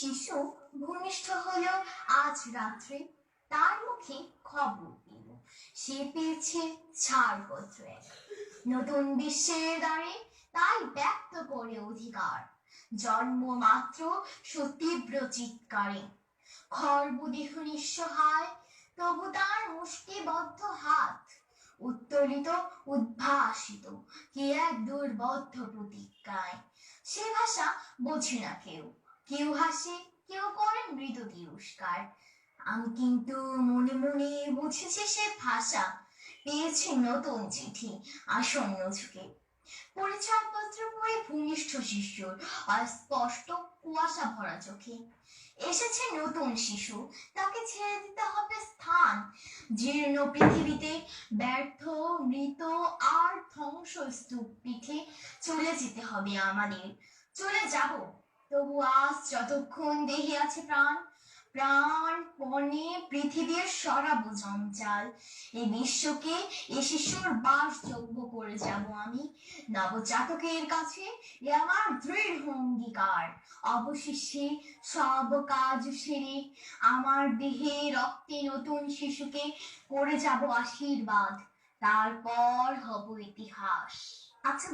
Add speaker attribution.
Speaker 1: শিশু ভূমিষ্ঠ হলো আজ রাত্রে, তার মুখে খবর এল সে পেয়েছে ছাড়পত্র এক। নতুন বিশ্বের দ্বারে তাই ব্যক্ত করে অধিকার, জন্ম মাত্র সুতীব্র চিৎকারে। খর্বদেহ নিঃসহায়, তবু তার মুষ্টিবদ্ধ হাত উত্তোলিত উদ্ভাসিত কি এক দুর্বদ্ধ প্রতিজ্ঞায়। সে ভাষা বোঝে না কেউ, কেউ হাসে, কেউ করে মৃদু তিরস্কার। আমি কিন্তু মনে মনে বুঝেছি সে ভাষা পেয়েছে নতুন চিঠি আসন্ন ঝুঁকে। পরিচয়পত্র পড়ে ভূমিষ্ঠ শিশুর অস্পষ্ট কুয়াশা ভরা চোখে। এসেছে নতুন শিশু, তাকে ছেড়ে দিতে হবে স্থান জীর্ণ পৃথিবীতে। ব্যর্থ, মৃত আর ধ্বংসস্তূপ পিঠে চলে যেতে হবে আমাদের। চলে যাব, তবু আজ যতক্ষণ দেহে আছে প্রাণ, প্রাণপণে পৃথিবীর সরাবো জঞ্জাল। এই বিশ্বকে এ শিশুর বাসযোগ্য করে যাব আমি। নবজাতকের কাছে এ আমার দৃঢ় অঙ্গীকার। অবশেষে সব কাজ সেরে আমার দেহে রক্তে নতুন শিশুকে করে যাব আশীর্বাদ, তারপর হব ইতিহাস। আচ্ছা।